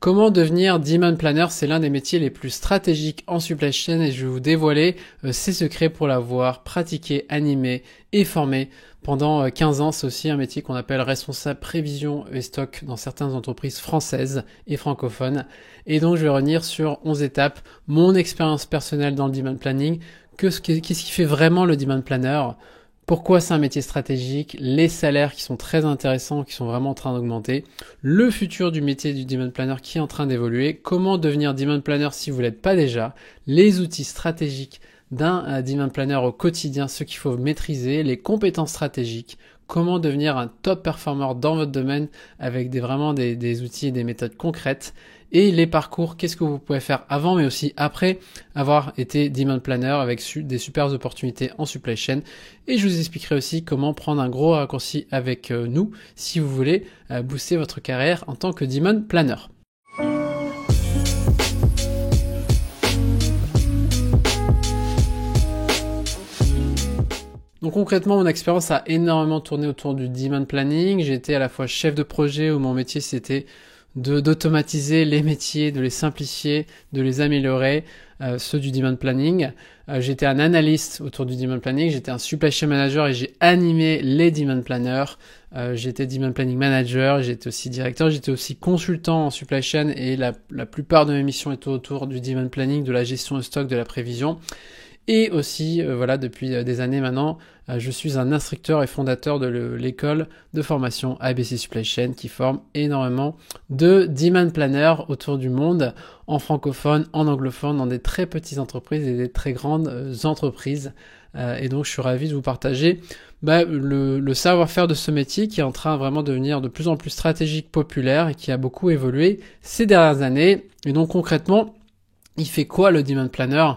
Comment devenir demand planner? C'est l'un des métiers les plus stratégiques en supply chain et je vais vous dévoiler ses secrets pour l'avoir pratiqué, animé et formé pendant 15 ans. C'est aussi un métier qu'on appelle responsable prévision et stock dans certaines entreprises françaises et francophones. Et donc je vais revenir sur 11 étapes, mon expérience personnelle dans le demand planning, qu'est-ce qui fait vraiment le demand planner, pourquoi c'est un métier stratégique, les salaires qui sont très intéressants, qui sont vraiment en train d'augmenter, le futur du métier du demand planner qui est en train d'évoluer, comment devenir demand planner si vous ne l'êtes pas déjà, les outils stratégiques d'un demand planner au quotidien, ce qu'il faut maîtriser, les compétences stratégiques, comment devenir un top performer dans votre domaine avec vraiment des outils et des méthodes concrètes, et les parcours, qu'est-ce que vous pouvez faire avant mais aussi après avoir été demand planner avec des super opportunités en supply chain. Et je vous expliquerai aussi comment prendre un gros raccourci avec nous si vous voulez booster votre carrière en tant que demand planner. Donc concrètement, mon expérience a énormément tourné autour du demand planning. J'ai été à la fois chef de projet où mon métier c'était d'automatiser les métiers, de les simplifier, de les améliorer, ceux du demand planning. J'étais un analyste autour du demand planning, j'étais un supply chain manager et j'ai animé les demand planners. J'étais demand planning manager, j'étais aussi directeur, j'étais aussi consultant en supply chain et la plupart de mes missions étaient autour du demand planning, de la gestion de stock, de la prévision. Et aussi, depuis des années maintenant, je suis un instructeur et fondateur de l'école de formation ABC Supply Chain qui forme énormément de demand planners autour du monde, en francophone, en anglophone, dans des très petites entreprises et des très grandes entreprises. Et donc, je suis ravi de vous partager le savoir-faire de ce métier qui est en train vraiment de devenir de plus en plus stratégique, populaire et qui a beaucoup évolué ces dernières années. Et donc, concrètement, il fait quoi le demand planner ?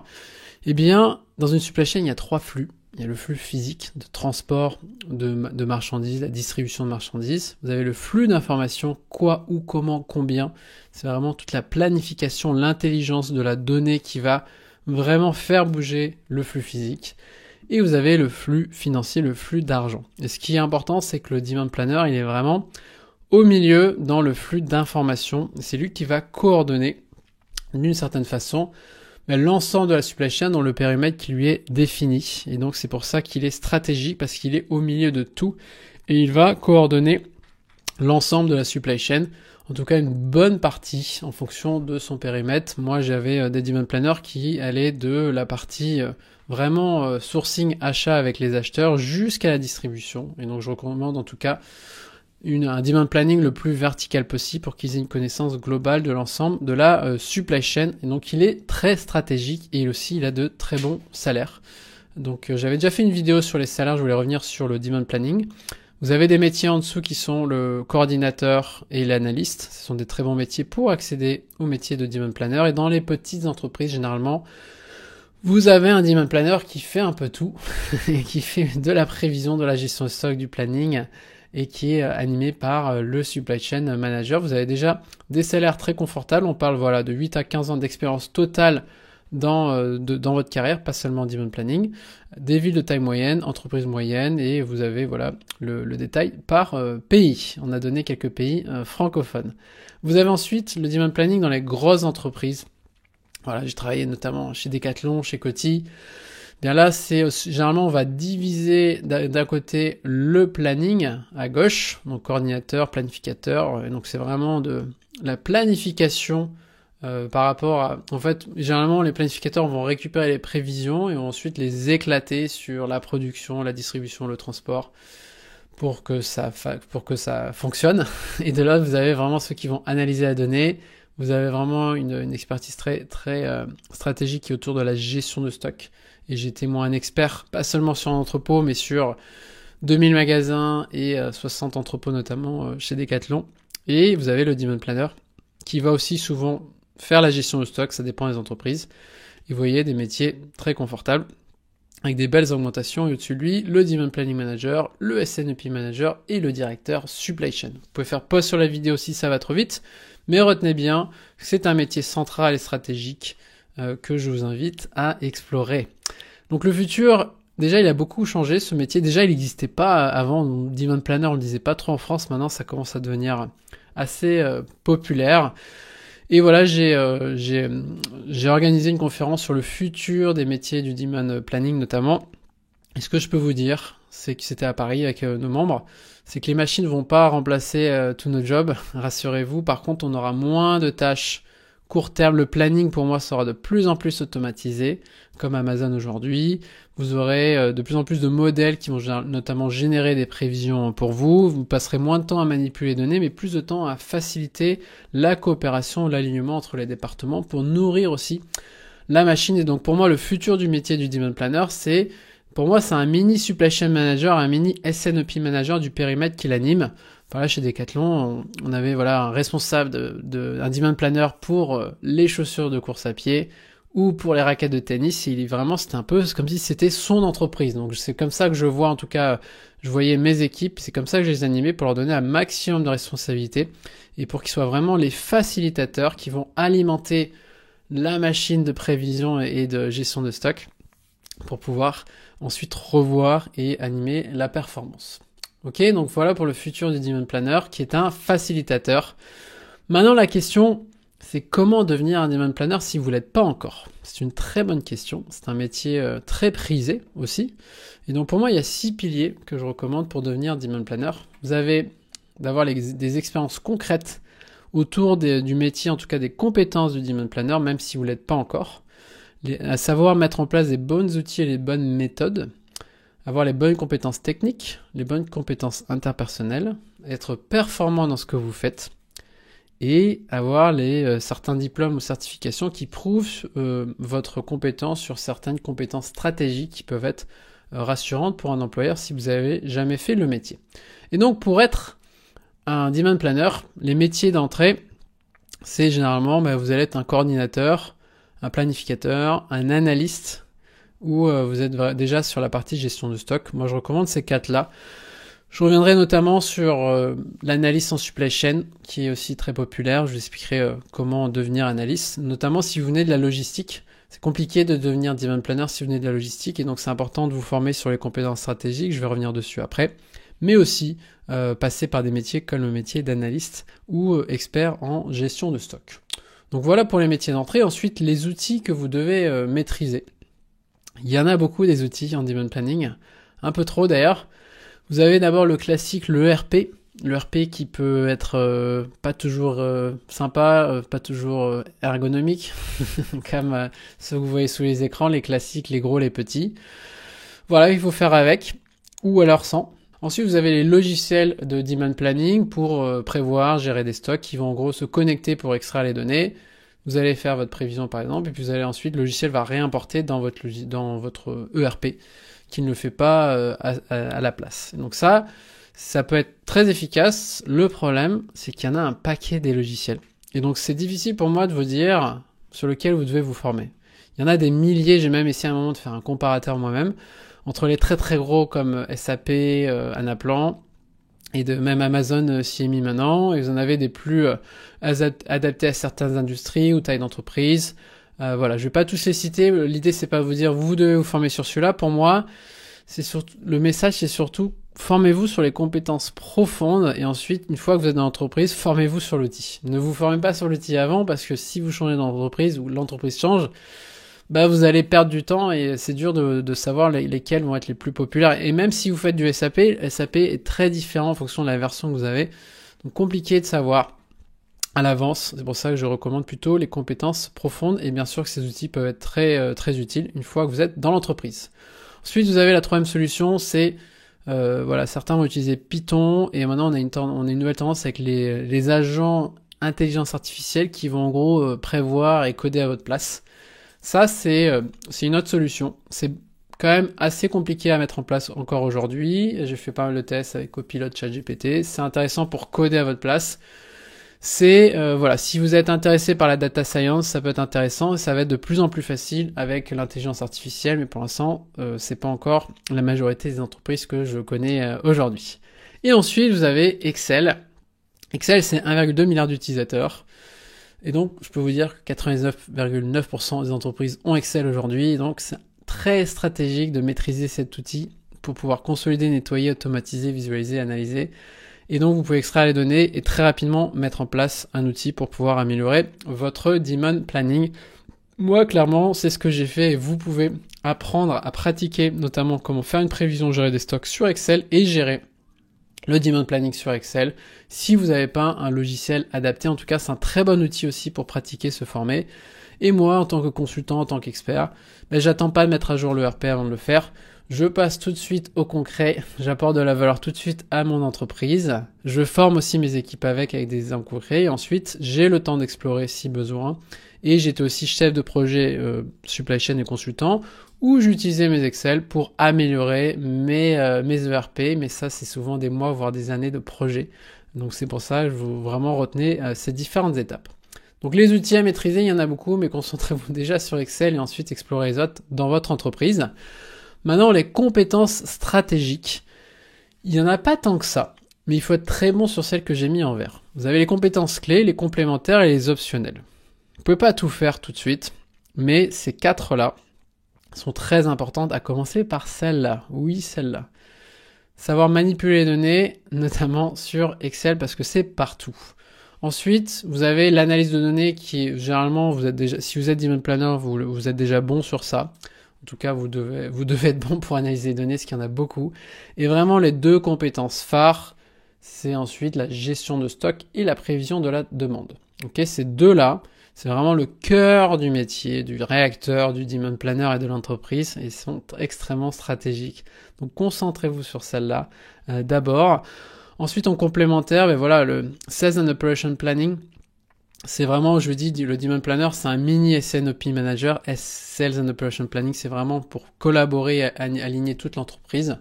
Eh bien, dans une supply chain, il y a 3 flux. Il y a le flux physique de transport de marchandises, la distribution de marchandises. Vous avez le flux d'informations, quoi, où, comment, combien. C'est vraiment toute la planification, l'intelligence de la donnée qui va vraiment faire bouger le flux physique. Et vous avez le flux financier, le flux d'argent. Et ce qui est important, c'est que le demand planner, il est vraiment au milieu dans le flux d'informations. C'est lui qui va coordonner d'une certaine façon l'ensemble de la supply chain dans le périmètre qui lui est défini. Et donc c'est pour ça qu'il est stratégique parce qu'il est au milieu de tout et il va coordonner l'ensemble de la supply chain, en tout cas une bonne partie en fonction de son périmètre. Moi j'avais des demand planners qui allaient de la partie vraiment sourcing achat avec les acheteurs jusqu'à la distribution. Et donc je recommande en tout cas un demand planning le plus vertical possible pour qu'ils aient une connaissance globale de l'ensemble de la supply chain. Et donc il est très stratégique et il a de très bons salaires. Donc j'avais déjà fait une vidéo sur les salaires, je voulais revenir sur le demand planning. Vous avez des métiers en dessous qui sont le coordinateur et l'analyste. Ce sont des très bons métiers pour accéder au métier de demand planner. Et dans les petites entreprises, généralement, vous avez un demand planner qui fait un peu tout et qui fait de la prévision, de la gestion de stock, du planning, et qui est animé par le supply chain manager. Vous avez déjà des salaires très confortables. On parle de 8 à 15 ans d'expérience totale dans votre carrière, pas seulement en demand planning. Des villes de taille moyenne, entreprises moyennes, et vous avez le détail par pays. On a donné quelques pays francophones. Vous avez ensuite le demand planning dans les grosses entreprises. J'ai travaillé notamment chez Decathlon, chez Coty. Bien là, généralement on va diviser d'un côté le planning à gauche, donc coordinateur, planificateur, et donc c'est vraiment de la planification par rapport à... En fait, généralement les planificateurs vont récupérer les prévisions et vont ensuite les éclater sur la production, la distribution, le transport pour que ça fonctionne. Et de là, vous avez vraiment ceux qui vont analyser la donnée. Vous avez vraiment une expertise très, très stratégique qui est autour de la gestion de stock. Et j'étais moi un expert, pas seulement sur un entrepôt, mais sur 2000 magasins et 60 entrepôts notamment chez Decathlon. Et vous avez le demand planner qui va aussi souvent faire la gestion de stock, ça dépend des entreprises. Et vous voyez des métiers très confortables avec des belles augmentations. Et au-dessus de lui, le demand planning manager, le SNEP manager et le directeur supply chain. Vous pouvez faire pause sur la vidéo si ça va trop vite, mais retenez bien que c'est un métier central et stratégique que je vous invite à explorer. Donc le futur, déjà il a beaucoup changé ce métier. Déjà il n'existait pas avant, demand planner on ne le disait pas trop en France, maintenant ça commence à devenir assez populaire. Et voilà, j'ai organisé une conférence sur le futur des métiers du demand planning notamment. Et ce que je peux vous dire, c'est que c'était à Paris avec nos membres, c'est que les machines vont pas remplacer tous nos jobs, rassurez-vous. Par contre, on aura moins de tâches court terme. Le planning pour moi sera de plus en plus automatisé, comme Amazon aujourd'hui. Vous aurez de plus en plus de modèles qui vont notamment générer des prévisions pour vous. Vous passerez moins de temps à manipuler les données, mais plus de temps à faciliter la coopération, l'alignement entre les départements pour nourrir aussi la machine. Et donc pour moi, le futur du métier du Demand Planner, c'est un mini Supply Chain Manager, un mini SNOP Manager du périmètre qui l'anime. Voilà, chez Decathlon, on avait un responsable un Demand Planner pour les chaussures de course à pied ou pour les raquettes de tennis. C'était un peu comme si c'était son entreprise. Donc c'est comme ça que je vois, en tout cas, je voyais mes équipes, c'est comme ça que je les animais pour leur donner un maximum de responsabilités et pour qu'ils soient vraiment les facilitateurs qui vont alimenter la machine de prévision et de gestion de stock pour pouvoir ensuite revoir et animer la performance. Ok, donc voilà pour le futur du Demand Planner qui est un facilitateur. Maintenant la question, c'est comment devenir un Demand Planner si vous ne l'êtes pas encore? C'est une très bonne question, c'est un métier très prisé aussi. Et donc pour moi, il y a 6 piliers que je recommande pour devenir Demand Planner. Vous avez d'avoir des expériences concrètes autour du métier, en tout cas des compétences du Demand Planner, même si vous ne l'êtes pas encore. À savoir mettre en place des bons outils et les bonnes méthodes, avoir les bonnes compétences techniques, les bonnes compétences interpersonnelles, être performant dans ce que vous faites et avoir certains diplômes ou certifications qui prouvent votre compétence sur certaines compétences stratégiques qui peuvent être rassurantes pour un employeur si vous n'avez jamais fait le métier. Et donc pour être un Demand Planner, les métiers d'entrée, c'est généralement vous allez être un coordinateur, un planificateur, un analyste, ou vous êtes déjà sur la partie gestion de stock. Moi, je recommande ces 4-là. Je reviendrai notamment sur l'analyse en supply chain, qui est aussi très populaire. Je vous expliquerai comment devenir analyste, notamment si vous venez de la logistique. C'est compliqué de devenir Demand Planner si vous venez de la logistique, et donc c'est important de vous former sur les compétences stratégiques. Je vais revenir dessus après. Mais aussi passer par des métiers comme le métier d'analyste ou expert en gestion de stock. Donc voilà pour les métiers d'entrée. Ensuite, les outils que vous devez maîtriser. Il y en a beaucoup des outils en Demand Planning, un peu trop d'ailleurs. Vous avez d'abord le classique, le ERP. Le ERP qui peut être pas toujours sympa, pas toujours ergonomique, comme ceux que vous voyez sous les écrans, les classiques, les gros, les petits. Voilà, il faut faire avec, ou alors sans. Ensuite, vous avez les logiciels de Demand Planning pour prévoir, gérer des stocks qui vont en gros se connecter pour extraire les données. Vous allez faire votre prévision par exemple, et puis vous allez ensuite, le logiciel va réimporter dans votre ERP, qui ne le fait pas à la place. Donc ça peut être très efficace. Le problème, c'est qu'il y en a un paquet des logiciels. Et donc c'est difficile pour moi de vous dire sur lequel vous devez vous former. Il y en a des milliers, j'ai même essayé à un moment de faire un comparateur moi-même, entre les très très gros comme SAP, Anaplan, et de même Amazon s'y est mis maintenant, et vous en avez des plus adaptés à certaines industries ou tailles d'entreprise. Voilà, je vais pas tous les citer, l'idée c'est pas de vous dire vous devez vous former sur celui-là. Pour moi, le message c'est surtout formez-vous sur les compétences profondes, et ensuite, une fois que vous êtes dans l'entreprise, formez-vous sur l'outil. Ne vous formez pas sur l'outil avant, parce que si vous changez d'entreprise ou l'entreprise change, vous allez perdre du temps et c'est dur de savoir lesquels vont être les plus populaires. Et même si vous faites du SAP est très différent en fonction de la version que vous avez. Donc compliqué de savoir à l'avance. C'est pour ça que je recommande plutôt les compétences profondes, et bien sûr que ces outils peuvent être très, très utiles une fois que vous êtes dans l'entreprise. Ensuite, vous avez la troisième solution, c'est certains vont utiliser Python, et maintenant on a une nouvelle tendance avec les agents intelligence artificielle qui vont en gros prévoir et coder à votre place. Ça, c'est une autre solution. C'est quand même assez compliqué à mettre en place encore aujourd'hui. J'ai fait pas mal de tests avec Copilot, ChatGPT. C'est intéressant pour coder à votre place. Si vous êtes intéressé par la data science, ça peut être intéressant, et ça va être de plus en plus facile avec l'intelligence artificielle, mais pour l'instant, c'est pas encore la majorité des entreprises que je connais aujourd'hui. Et ensuite, vous avez Excel. Excel, c'est 1,2 milliard d'utilisateurs. Et donc, je peux vous dire que 99,9% des entreprises ont Excel aujourd'hui. Donc, c'est très stratégique de maîtriser cet outil pour pouvoir consolider, nettoyer, automatiser, visualiser, analyser Et donc, vous pouvez extraire les données et très rapidement mettre en place un outil pour pouvoir améliorer votre demand planning. Moi, clairement, c'est ce que j'ai fait et vous pouvez apprendre à pratiquer, notamment comment faire une prévision, gérer des stocks sur Excel et gérer le demand planning sur Excel. Si vous n'avez pas un logiciel adapté, en tout cas, c'est un très bon outil aussi pour pratiquer, se former. Et moi, en tant que consultant, en tant qu'expert, j'attends pas de mettre à jour le RP avant de le faire. Je passe tout de suite au concret, j'apporte de la valeur tout de suite à mon entreprise. Je forme aussi mes équipes avec des exemples concrets. Et ensuite, j'ai le temps d'explorer si besoin. Et j'étais aussi chef de projet supply chain et consultant, où j'utilisais mes Excel pour améliorer mes ERP, mais ça c'est souvent des mois voire des années de projet. Donc c'est pour ça que je vous vraiment retenez ces différentes étapes. Donc les outils à maîtriser, il y en a beaucoup, mais concentrez-vous déjà sur Excel et ensuite explorez les autres dans votre entreprise. Maintenant les compétences stratégiques, il n'y en a pas tant que ça, mais il faut être très bon sur celles que j'ai mis en vert. Vous avez les compétences clés, les complémentaires et les optionnelles. Vous pouvez pas tout faire tout de suite, mais ces 4-là sont très importantes, à commencer par celle-là. Oui, celle-là. Savoir manipuler les données, notamment sur Excel, parce que c'est partout. Ensuite, vous avez l'analyse de données qui, généralement, vous êtes déjà, si vous êtes demand planner, vous êtes déjà bon sur ça. En tout cas, vous devez être bon pour analyser les données, parce qu'il y en a beaucoup. Et vraiment, les 2 compétences phares, c'est ensuite la gestion de stock et la prévision de la demande. Ok, ces 2-là, c'est vraiment le cœur du métier, du réacteur, du demand planner et de l'entreprise, et ils sont extrêmement stratégiques. Donc concentrez-vous sur celle-là d'abord. Ensuite, en complémentaire, le Sales and Operation Planning, c'est vraiment, je vous dis, le demand planner, c'est un mini SNOP manager. Sales and Operation Planning, c'est vraiment pour collaborer et aligner toute l'entreprise.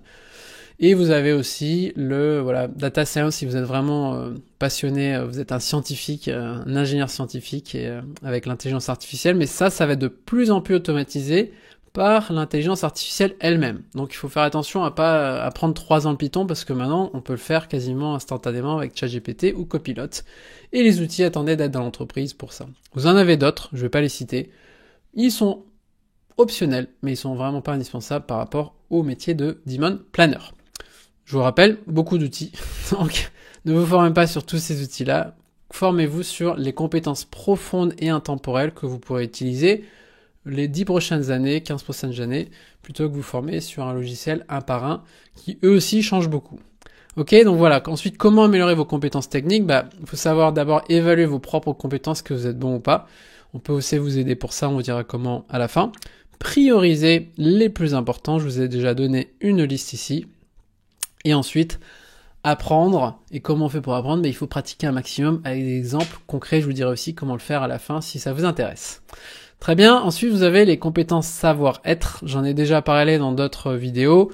Et vous avez aussi le data science, si vous êtes vraiment passionné, vous êtes un scientifique, un ingénieur scientifique avec l'intelligence artificielle, mais ça va être de plus en plus automatisé par l'intelligence artificielle elle-même. Donc il faut faire attention à pas apprendre 3 ans le Python, parce que maintenant on peut le faire quasiment instantanément avec ChatGPT ou Copilot. Et les outils attendaient d'être dans l'entreprise pour ça. Vous en avez d'autres, je vais pas les citer. Ils sont optionnels, mais ils sont vraiment pas indispensables par rapport au métier de demand planner. Je vous rappelle, beaucoup d'outils, donc ne vous formez pas sur tous ces outils-là, formez-vous sur les compétences profondes et intemporelles que vous pourrez utiliser les 10 prochaines années, 15 prochaines années, plutôt que vous former sur un logiciel un par un, qui eux aussi changent beaucoup. Ok, donc voilà, ensuite comment améliorer vos compétences techniques? Il faut savoir d'abord évaluer vos propres compétences, que vous êtes bon ou pas. On peut aussi vous aider pour ça, on vous dira comment à la fin. Prioriser les plus importants, je vous ai déjà donné une liste ici. Et ensuite, apprendre. Et comment on fait pour apprendre? Il faut pratiquer un maximum avec des exemples concrets. Je vous dirai aussi comment le faire à la fin si ça vous intéresse. Très bien. Ensuite, vous avez les compétences savoir-être. J'en ai déjà parlé dans d'autres vidéos.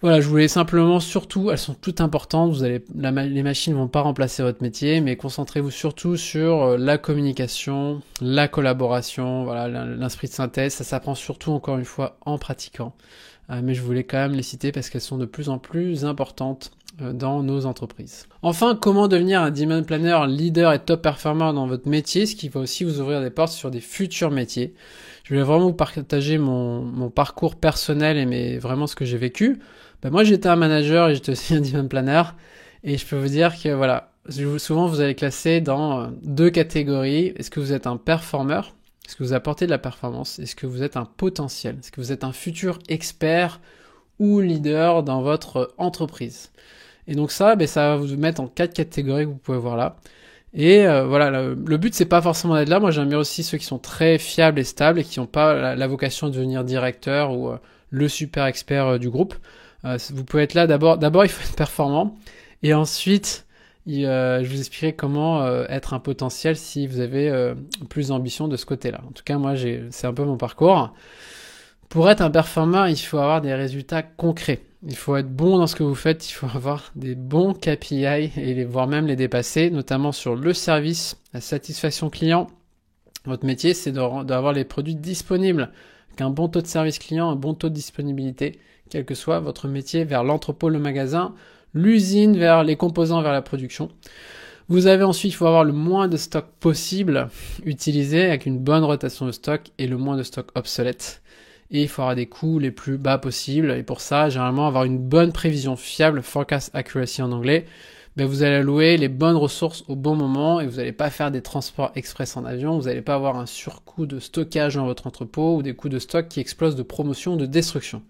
Voilà, je voulais simplement, surtout, elles sont toutes importantes. Les machines vont pas remplacer votre métier, mais concentrez-vous surtout sur la communication, la collaboration, l'esprit de synthèse. Ça s'apprend surtout, encore une fois, en pratiquant. Mais je voulais quand même les citer parce qu'elles sont de plus en plus importantes dans nos entreprises. Enfin, comment devenir un demand planner leader et top performer dans votre métier, ce qui va aussi vous ouvrir des portes sur des futurs métiers. Je voulais vraiment vous partager mon parcours personnel et vraiment ce que j'ai vécu. Moi, j'étais un manager et j'étais aussi un demand planner, et je peux vous dire que souvent vous allez classer dans 2 catégories. Est-ce que vous êtes un performeur? Est-ce que vous apportez de la performance? Est-ce que vous êtes un potentiel? Est-ce que vous êtes un futur expert ou leader dans votre entreprise? Et donc ça va vous mettre en 4 catégories que vous pouvez voir là. Et le but, c'est pas forcément d'être là. Moi, j'aime bien aussi ceux qui sont très fiables et stables et qui n'ont pas la vocation de devenir directeur ou le super expert du groupe. Vous pouvez être là d'abord, il faut être performant. Et ensuite, je vous expliquerai comment être un potentiel si vous avez plus d'ambition de ce côté-là. En tout cas, moi, c'est un peu mon parcours. Pour être un performeur, il faut avoir des résultats concrets. Il faut être bon dans ce que vous faites, il faut avoir des bons KPI et voire même les dépasser, notamment sur le service, la satisfaction client. Votre métier, c'est d'avoir les produits disponibles, avec un bon taux de service client, un bon taux de disponibilité, quel que soit votre métier, vers l'entrepôt, le magasin, l'usine, vers les composants, vers la production. Vous avez ensuite, il faut avoir le moins de stock possible utilisé avec une bonne rotation de stock et le moins de stock obsolète. Et il faut avoir des coûts les plus bas possibles. Et pour ça, généralement, avoir une bonne prévision fiable, forecast accuracy en anglais, ben vous allez allouer les bonnes ressources au bon moment et vous n'allez pas faire des transports express en avion, vous n'allez pas avoir un surcoût de stockage dans votre entrepôt ou des coûts de stock qui explosent de promotion ou de destruction.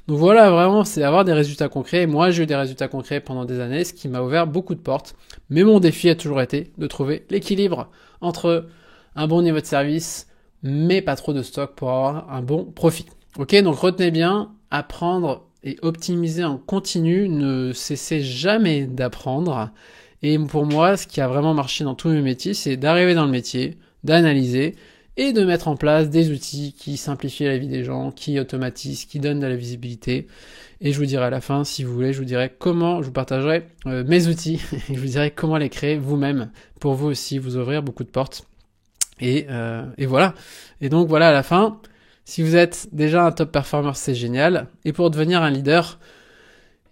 Donc voilà, vraiment, c'est avoir des résultats concrets. Moi, j'ai eu des résultats concrets pendant des années, ce qui m'a ouvert beaucoup de portes. Mais mon défi a toujours été de trouver l'équilibre entre un bon niveau de service, mais pas trop de stock pour avoir un bon profit. Ok, donc retenez bien, apprendre et optimiser en continu, ne cessez jamais d'apprendre. Et pour moi, ce qui a vraiment marché dans tous mes métiers, c'est d'arriver dans le métier, d'analyser et de mettre en place des outils qui simplifient la vie des gens, qui automatisent, qui donnent de la visibilité. Et je vous dirai à la fin, si vous voulez, je vous dirai comment, je vous partagerai mes outils et je vous dirai comment les créer vous-même pour vous aussi vous ouvrir beaucoup de portes. Et voilà. Et donc voilà, à la fin, si vous êtes déjà un top performer, c'est génial. Et pour devenir un leader,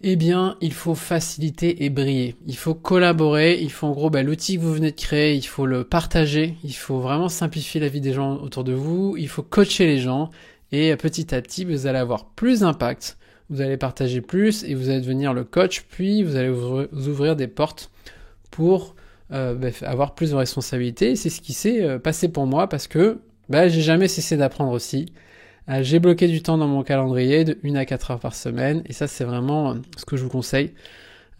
eh bien, il faut faciliter et briller. Il faut collaborer, il faut en gros l'outil que vous venez de créer, il faut le partager, il faut vraiment simplifier la vie des gens autour de vous, il faut coacher les gens et petit à petit, vous allez avoir plus d'impact, vous allez partager plus et vous allez devenir le coach, puis vous allez vous ouvrir des portes pour avoir plus de responsabilités. C'est ce qui s'est passé pour moi parce que j'ai jamais cessé d'apprendre aussi. J'ai bloqué du temps dans mon calendrier de 1 à 4 heures par semaine et ça c'est vraiment ce que je vous conseille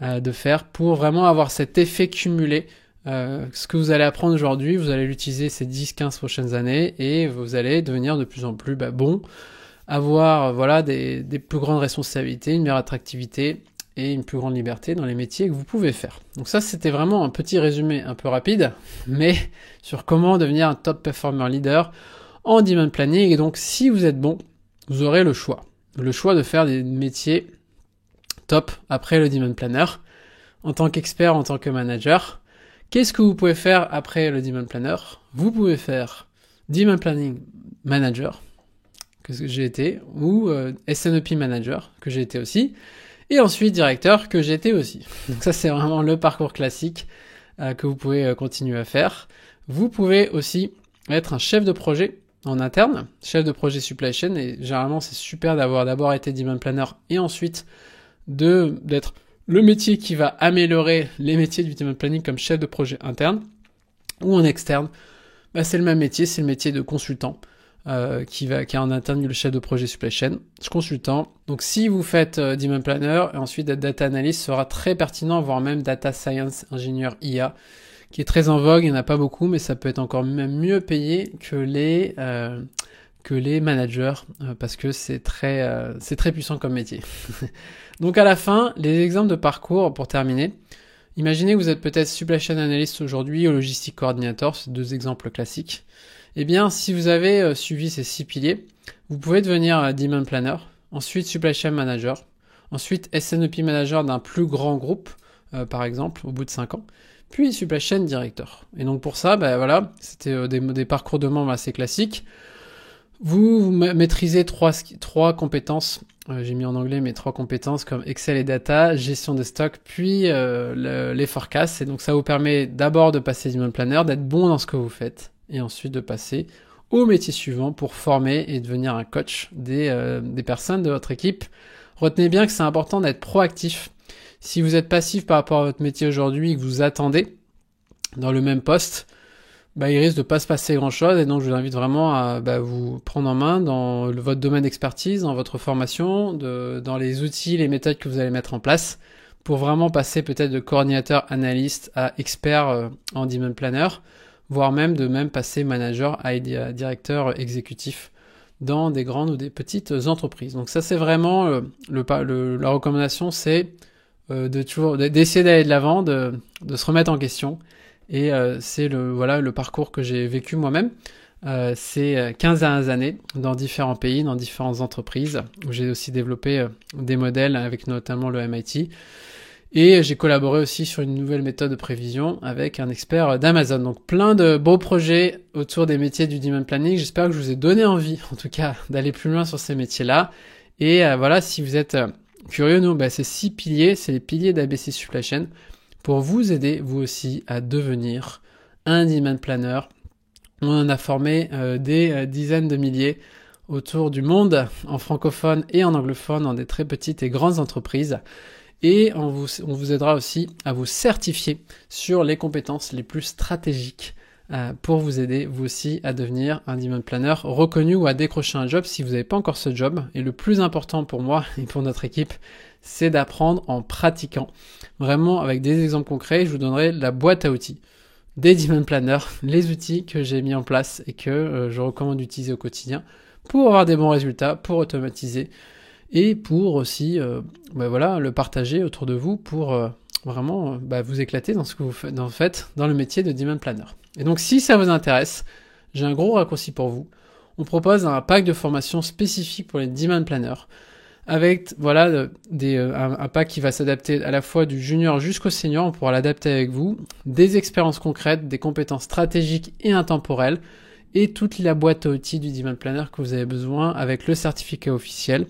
de faire pour vraiment avoir cet effet cumulé. Ce que vous allez apprendre aujourd'hui, vous allez l'utiliser ces 10-15 prochaines années et vous allez devenir de plus en plus bon, avoir des plus grandes responsabilités, une meilleure attractivité et une plus grande liberté dans les métiers que vous pouvez faire. Donc ça c'était vraiment un petit résumé un peu rapide, mais sur comment devenir un top performer leader en demand planning. Et donc si vous êtes bon, vous aurez le choix de faire des métiers top après le demand planner en tant qu'expert, en tant que manager. Qu'est-ce que vous pouvez faire après le demand planner? Vous pouvez faire demand planning manager, que j'ai été, ou SNOP manager, que j'ai été aussi, et ensuite directeur, que j'ai été aussi. Donc ça c'est vraiment le parcours classique que vous pouvez continuer à faire. Vous pouvez aussi être un chef de projet en interne, chef de projet supply chain, et généralement c'est super d'avoir d'abord été demand planner et ensuite d'être le métier qui va améliorer les métiers du demand planning comme chef de projet interne ou en externe. C'est le même métier, c'est le métier de consultant qui est en interne le chef de projet supply chain, consultant. Donc si vous faites demand planner et ensuite être data analyst sera très pertinent, voire même data science ingénieur IA, qui est très en vogue. Il n'y en a pas beaucoup, mais ça peut être encore même mieux payé que les managers parce que c'est très puissant comme métier. Donc à la fin, les exemples de parcours pour terminer. Imaginez que vous êtes peut-être supply chain analyst aujourd'hui ou logistique coordinator, c'est 2 exemples classiques. Eh bien, si vous avez suivi ces 6 piliers, vous pouvez devenir demand planner, ensuite supply chain manager, ensuite SNOP manager d'un plus grand groupe, par exemple, au bout de 5 ans. Puis supply chain director. Et donc pour ça, c'était des parcours de membres assez classiques. Vous maîtrisez trois compétences, j'ai mis en anglais mes 3 compétences comme Excel et data, gestion de stock, puis les forecasts. Et donc ça vous permet d'abord de passer demand planner, d'être bon dans ce que vous faites, et ensuite de passer au métier suivant pour former et devenir un coach des personnes de votre équipe. Retenez bien que c'est important d'être proactif. Si vous êtes passif par rapport à votre métier aujourd'hui et que vous attendez dans le même poste, il risque de pas se passer grand chose et donc je vous invite vraiment à vous prendre en main dans votre domaine d'expertise, dans votre formation, dans les outils, les méthodes que vous allez mettre en place pour vraiment passer peut-être de coordinateur analyste à expert en demand planner, voire même passer manager à directeur exécutif dans des grandes ou des petites entreprises. Donc ça c'est vraiment la recommandation, c'est d'essayer d'aller de l'avant, de se remettre en question. Et c'est le parcours que j'ai vécu moi-même. C'est 15 dernières années dans différents pays, dans différentes entreprises, où j'ai aussi développé des modèles avec notamment le MIT. Et j'ai collaboré aussi sur une nouvelle méthode de prévision avec un expert d'Amazon. Donc plein de beaux projets autour des métiers du demand planning. J'espère que je vous ai donné envie, en tout cas, d'aller plus loin sur ces métiers-là. Et si vous êtes curieux, ces 6 piliers, c'est les piliers d'ABC Supply Chain pour vous aider, vous aussi, à devenir un demand planner. On en a formé des dizaines de milliers autour du monde, en francophone et en anglophone, dans des très petites et grandes entreprises. Et on vous aidera aussi à vous certifier sur les compétences les plus stratégiques pour vous aider vous aussi à devenir un demand planner reconnu ou à décrocher un job si vous n'avez pas encore ce job. Et le plus important pour moi et pour notre équipe, c'est d'apprendre en pratiquant. Vraiment avec des exemples concrets, je vous donnerai la boîte à outils des demand planners, les outils que j'ai mis en place et que je recommande d'utiliser au quotidien pour avoir des bons résultats, pour automatiser et pour aussi le partager autour de vous pour vraiment vous éclater dans ce que vous faites dans le métier de demand planner. Et donc si ça vous intéresse, j'ai un gros raccourci pour vous. On propose un pack de formation spécifique pour les demand planners avec un pack qui va s'adapter à la fois du junior jusqu'au senior. On pourra l'adapter avec vous, des expériences concrètes, des compétences stratégiques et intemporelles et toute la boîte à outils du demand planner que vous avez besoin avec le certificat officiel.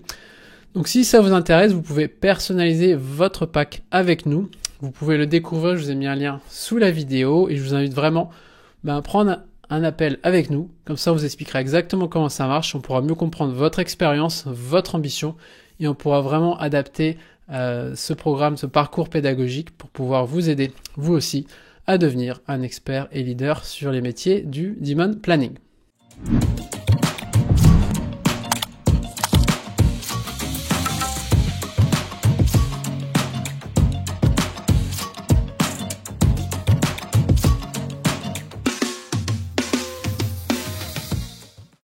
Donc si ça vous intéresse, vous pouvez personnaliser votre pack avec nous. Vous pouvez le découvrir, je vous ai mis un lien sous la vidéo et je vous invite vraiment à prendre un appel avec nous. Comme ça, on vous expliquera exactement comment ça marche. On pourra mieux comprendre votre expérience, votre ambition et on pourra vraiment adapter ce programme, ce parcours pédagogique pour pouvoir vous aider, vous aussi, à devenir un expert et leader sur les métiers du demand planning.